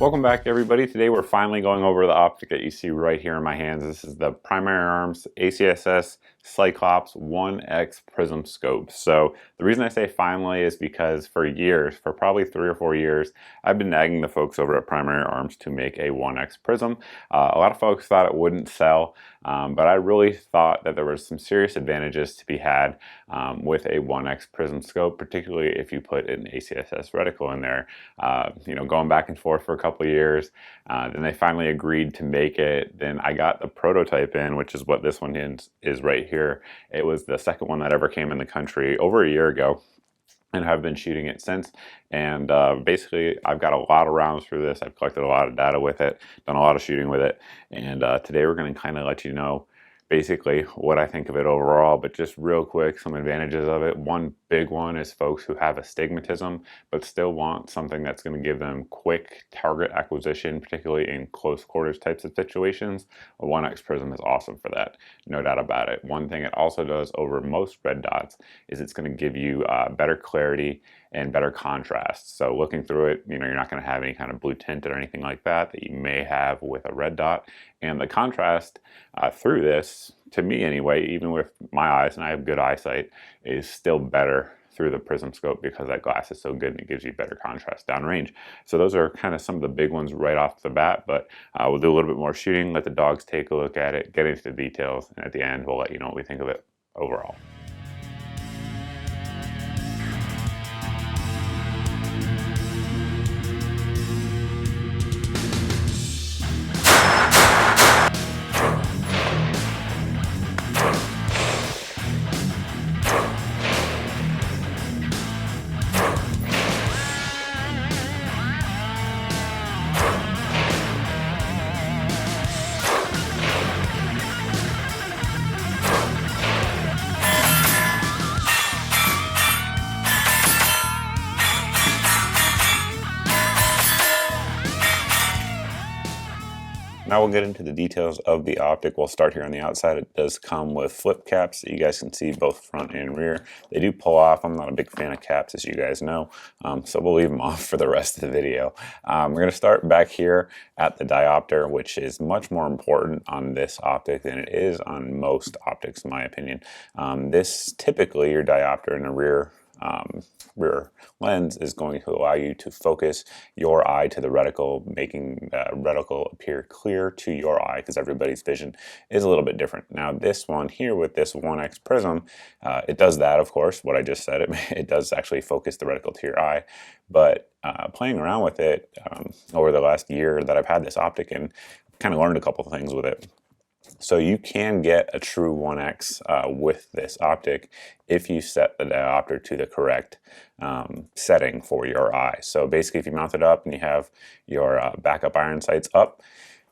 Welcome back, everybody. Today we're finally going over the optic that you see right here in my hands. This is the Primary Arms ACSS Cyclops 1X Prism scope. So the reason I say finally is because for years, for probably 3 or 4 years, I've been nagging the folks over at Primary Arms to make a 1X Prism. A lot of folks thought it wouldn't sell, but I really thought that there was some serious advantages to be had with a 1X Prism scope, particularly if you put an ACSS Reticle in there. Going back and forth for a couple of years. Then they finally agreed to make it. Then I got the prototype in, which is what this one is right here. It was the second one that ever came in the country over a year ago, and have been shooting it since. And basically I've got a lot of rounds through this. I've collected a lot of data with it, done a lot of shooting with it, and today we're going to kind of let you know basically what I think of it overall. But just real quick, some advantages of it. One big one is folks who have astigmatism but still want something that's going to give them quick target acquisition, particularly in close quarters types of situations. A 1X Prism is awesome for that, no doubt about it. One thing it also does over most red dots is it's going to give you better clarity and better contrast. So looking through it, you're not going to have any kind of blue tint or anything like that you may have with a red dot. And the contrast through this, to me anyway, even with my eyes, and I have good eyesight, is still better through the Prism scope because that glass is so good and it gives you better contrast downrange. So those are kind of some of the big ones right off the bat, but we'll do a little bit more shooting, let the dogs take a look at it, get into the details, and at the end we'll let you know what we think of it overall. Now we'll get into the details of the optic. We'll start here on the outside. It does come with flip caps that you guys can see both front and rear. They do pull off. I'm not a big fan of caps, as you guys know, so we'll leave them off for the rest of the video. We're going to start back here at the diopter, which is much more important on this optic than it is on most optics, in my opinion. This typically, your diopter in the rear lens is going to allow you to focus your eye to the reticle, making the reticle appear clear to your eye, because everybody's vision is a little bit different. Now this one here with this 1X Prism, it does that, of course, what I just said. It does actually focus the reticle to your eye, but playing around with it over the last year that I've had this optic in, I've kind of learned a couple of things with it. So you can get a true 1X with this optic if you set the diopter to the correct setting for your eye. So basically, if you mount it up and you have your backup iron sights up,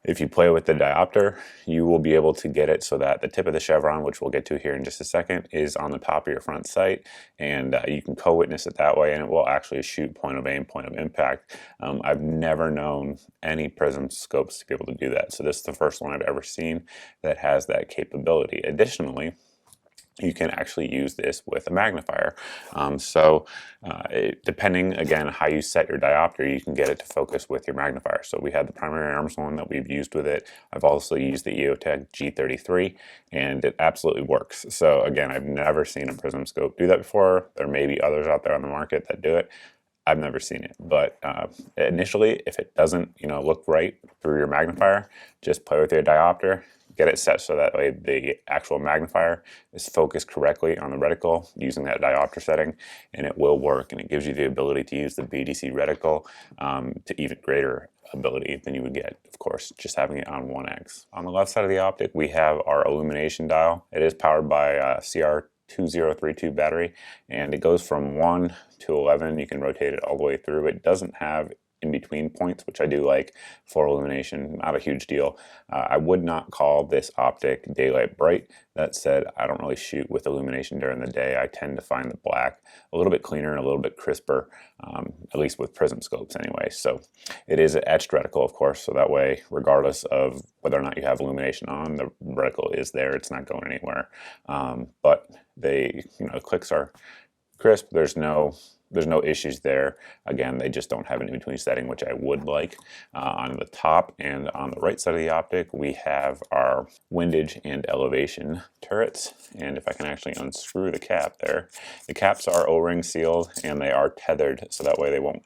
if you play with the diopter, you will be able to get it so that the tip of the chevron, which we'll get to here in just a second, is on the top of your front sight, and you can co-witness it that way, and it will actually shoot point of aim, point of impact. I've never known any Prism scopes to be able to do that, so this is the first one I've ever seen that has that capability. Additionally, you can actually use this with a magnifier. Depending, again, how you set your diopter, you can get it to focus with your magnifier. So we had the Primary Arms one that we've used with it. I've also used the EOTech G33, and it absolutely works. So again, I've never seen a Prism scope do that before. There may be others out there on the market that do it. I've never seen it, but initially, if it doesn't, look right through your magnifier, just play with your diopter, get it set so that way the actual magnifier is focused correctly on the reticle using that diopter setting, and it will work, and it gives you the ability to use the BDC reticle to even greater ability than you would get, of course, just having it on 1X. On the left side of the optic, we have our illumination dial. It is powered by CR2032 battery, and it goes from 1 to 11. You can rotate it all the way through. It doesn't have in-between points, which I do like for illumination. Not a huge deal. I would not call this optic daylight bright. That said, I don't really shoot with illumination during the day. I tend to find the black a little bit cleaner and a little bit crisper, at least with Prism scopes anyway. So it is an etched reticle, of course, so that way, regardless of whether or not you have illumination on, the reticle is there. It's not going anywhere. But the clicks are crisp. There's no there's no issues there. Again, they just don't have an in-between setting, which I would like. On the top and on the right side of the optic, we have our windage and elevation turrets. And if I can actually unscrew the cap there, the caps are O-ring sealed and they are tethered, so that way they won't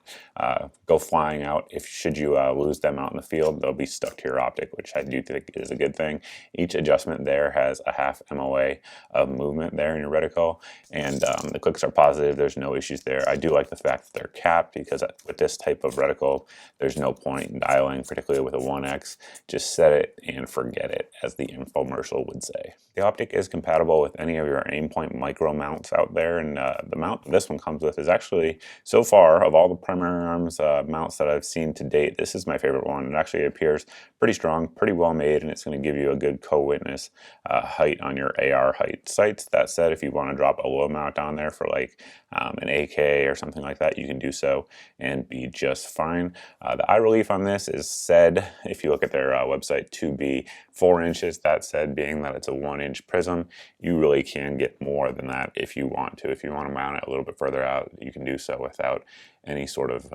go flying out. If should you lose them out in the field, they'll be stuck to your optic, which I do think is a good thing. Each adjustment there has a half MOA of movement there in your reticle, and the clicks are positive. There's no issues there. I do like the fact that they're capped, because with this type of reticle, there's no point in dialing, particularly with a 1X. Just set it and forget it, as the infomercial would say. The optic is compatible with any of your Aimpoint micro mounts out there, and the mount this one comes with is actually, so far, of all the Primary Arms mounts that I've seen to date, this is my favorite one. It actually appears pretty strong, pretty well made, and it's going to give you a good co-witness height on your AR height sights. That said, if you want to drop a low mount on there for like an AK or something like that, you can do so and be just fine. The eye relief on this is said, if you look at their website, to be 4 inches. That said, being that it's a 1-inch prism, you really can get more than that if you want to. If you want to mount it a little bit further out, you can do so without any sort of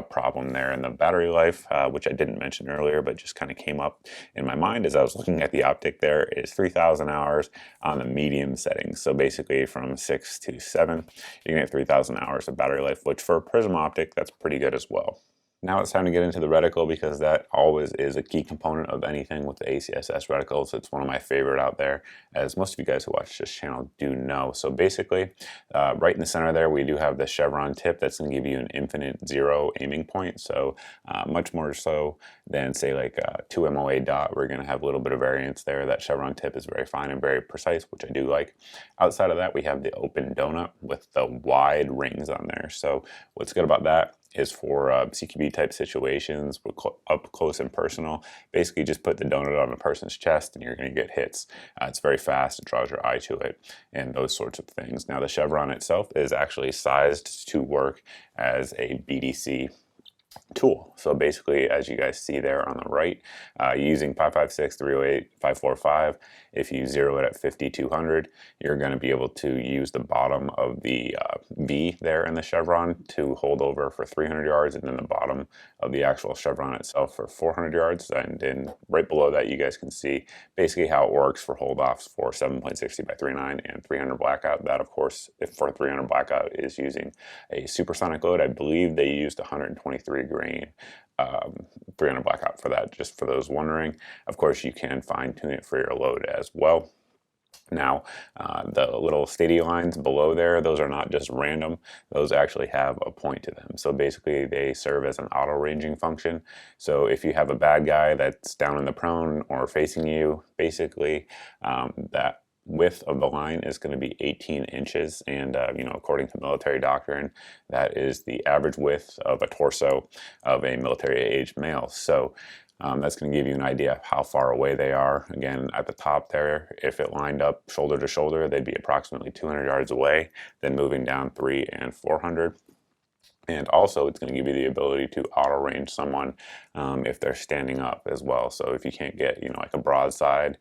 problem there. And the battery life, which I didn't mention earlier, but just kind of came up in my mind as I was looking at the optic there, is 3,000 hours on the medium settings. So basically from 6 to 7, you're gonna get 3,000 hours of battery life, which for a prism optic, that's pretty good as well. Now it's time to get into the reticle, because that always is a key component of anything with the ACSS reticles. It's one of my favorite out there, as most of you guys who watch this channel do know. So basically, right in the center there, we do have the chevron tip that's going to give you an infinite zero aiming point. So much more so than, say, like 2 MOA dot. We're going to have a little bit of variance there. That chevron tip is very fine and very precise, which I do like. Outside of that, we have the open donut with the wide rings on there. So what's good about that is for CQB type situations, up close and personal. Basically just put the donut on a person's chest and you're going to get hits. It's very fast, it draws your eye to it, and those sorts of things. Now the chevron itself is actually sized to work as a BDC tool. So basically, as you guys see there on the right, using 556, 308, 545, if you zero it at 5200, you're going to be able to use the bottom of the V there in the chevron to hold over for 300 yards, and then the bottom of the actual chevron itself for 400 yards. And then right below that, you guys can see basically how it works for hold-offs for 7.60 by 39 and 300 blackout. That, of course, if for 300 blackout is using a supersonic load. I believe they used 123 grain 300 blackout for that, just for those wondering. Of course, you can fine tune it for your load as well. Now, the little steady lines below there, those are not just random. Those actually have a point to them. So basically, they serve as an auto-ranging function. So if you have a bad guy that's down in the prone or facing you, basically, that width of the line is going to be 18 inches, and according to military doctrine, that is the average width of a torso of a military-aged male. So that's going to give you an idea of how far away they are. Again, at the top there, if it lined up shoulder to shoulder, they'd be approximately 200 yards away, then moving down 300 and 400. And also, it's going to give you the ability to auto-range someone if they're standing up as well. So if you can't get, like a broadside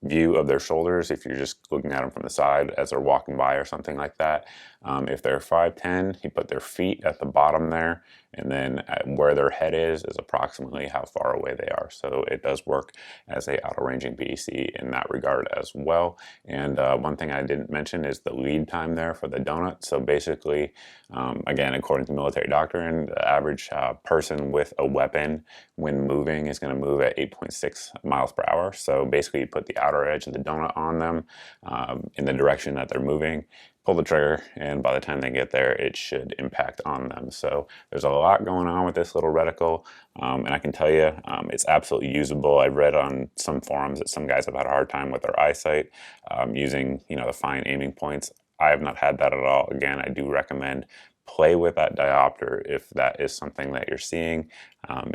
view of their shoulders, if you're just looking at them from the side as they're walking by or something like that, if they're 5'10", you put their feet at the bottom there, and then where their head is approximately how far away they are. So it does work as a auto-ranging BDC in that regard as well. And one thing I didn't mention is the lead time there for the donut. So basically, again, according to military doctrine, the average person with a weapon when moving is going to move at 8.6 miles per hour. So basically, you put the outer edge of the donut on them in the direction that they're moving, pull the trigger, and by the time they get there, it should impact on them. So there's a lot going on with this little reticle, and I can tell you, it's absolutely usable. I've read on some forums that some guys have had a hard time with their eyesight using, the fine aiming points. I have not had that at all. Again, I do recommend play with that diopter if that is something that you're seeing.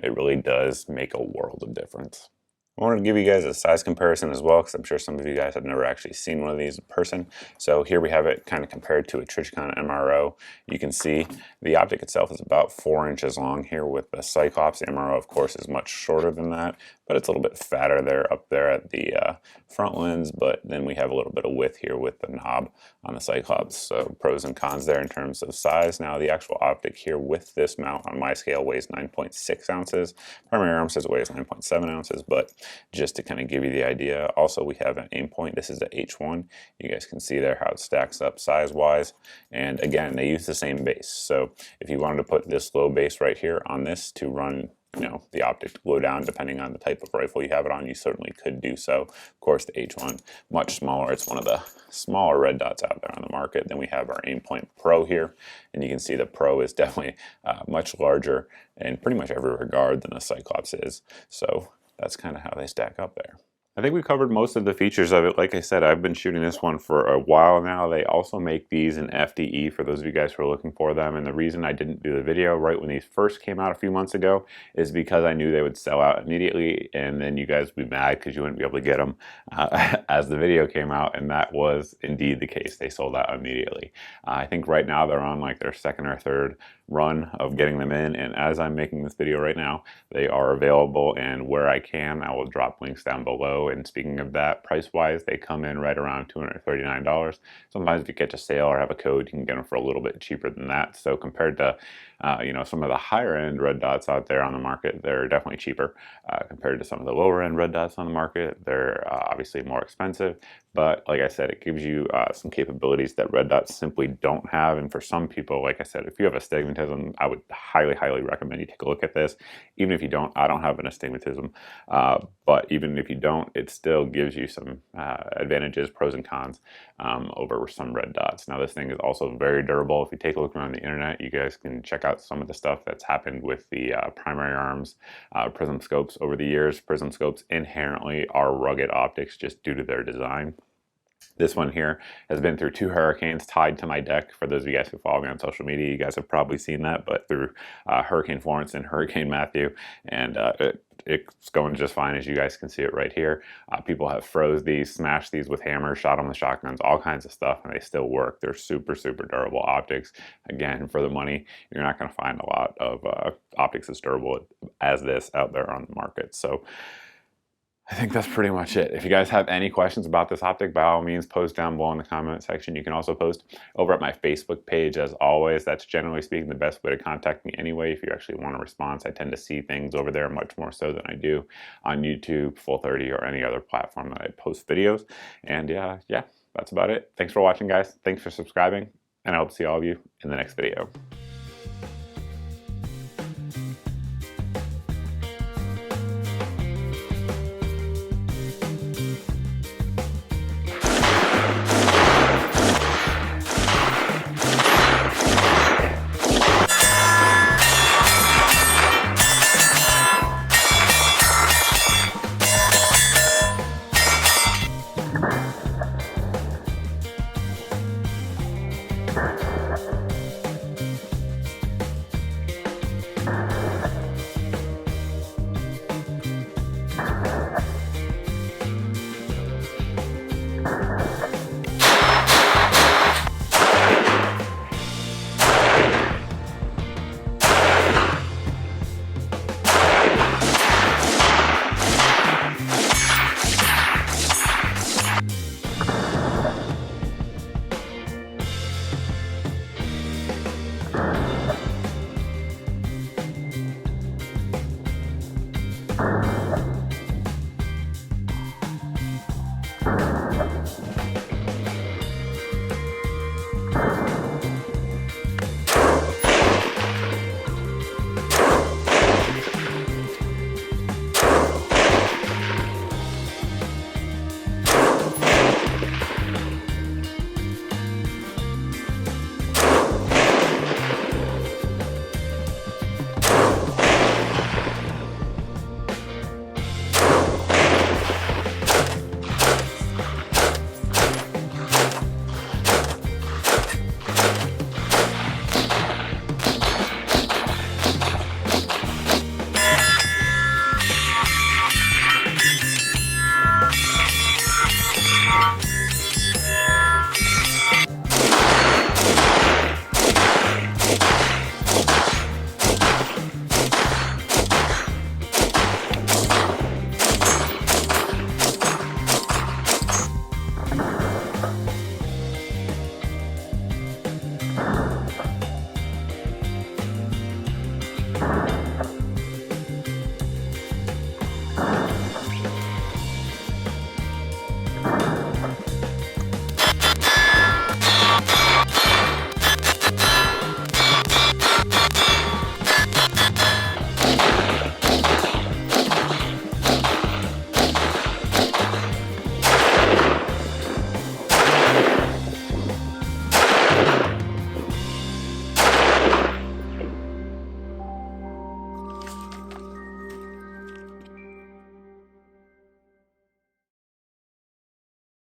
It really does make a world of difference. I wanted to give you guys a size comparison as well, because I'm sure some of you guys have never actually seen one of these in person. So here we have it kind of compared to a Trijicon MRO. You can see the optic itself is about 4 inches long here with the Cyclops. The MRO, of course, is much shorter than that, but it's a little bit fatter there up there at the front lens, but then we have a little bit of width here with the knob on the Cyclops. So pros and cons there in terms of size. Now the actual optic here with this mount on my scale weighs 9.6 ounces. Primary Arm says it weighs 9.7 ounces, but just to kind of give you the idea, also we have an aim point. This is the H1. You guys can see there how it stacks up size-wise. And again, they use the same base. So if you wanted to put this low base right here on this to run, you know, the optic to glow down depending on the type of rifle you have it on, you certainly could do so. Of course, the H1 much smaller. It's one of the smaller red dots out there on the market. Then we have our Aimpoint Pro here, and you can see the Pro is definitely much larger in pretty much every regard than the Cyclops is. So that's kind of how they stack up there. I think we covered most of the features of it. Like I said, I've been shooting this one for a while now. They also make these in FDE for those of you guys who are looking for them. And the reason I didn't do the video right when these first came out a few months ago is because I knew they would sell out immediately, and then you guys would be mad because you wouldn't be able to get them as the video came out, and that was indeed the case. They sold out immediately. I think right now they're on like their second or third run of getting them in, and as I'm making this video right now, they are available, and where I can, I will drop links down below. And speaking of that, price-wise, they come in right around $239. Sometimes if you catch a sale or have a code, you can get them for a little bit cheaper than that. So compared to you know, some of the higher end red dots out there on the market, they're definitely cheaper. Compared to some of the lower end red dots on the market, they're obviously more expensive. But like I said, it gives you some capabilities that red dots simply don't have. And for some people, like I said, if you have astigmatism, I would highly, highly recommend you take a look at this. Even if you don't, I don't have an astigmatism, but even if you don't, it still gives you some advantages, pros and cons over some red dots. Now this thing is also very durable. If you take a look around the internet, you guys can check out some of the stuff that's happened with the Primary Arms Prism scopes over the years. Prism scopes inherently are rugged optics just due to their design. This one here has been through 2 hurricanes tied to my deck. For those of you guys who follow me on social media, you guys have probably seen that, but through Hurricane Florence and Hurricane Matthew, and it's going just fine, as you guys can see it right here. People have froze these, smashed these with hammers, shot them with shotguns, all kinds of stuff, and they still work. They're super, super durable optics. Again, for the money, you're not going to find a lot of optics as durable as this out there on the market. So I think that's pretty much it. If you guys have any questions about this optic, by all means, post down below in the comment section. You can also post over at my Facebook page. As always, that's generally speaking the best way to contact me anyway. If you actually want a response, I tend to see things over there much more so than I do on YouTube, Full30, or any other platform that I post videos. And yeah, that's about it. Thanks for watching, guys. Thanks for subscribing, and I hope to see all of you in the next video.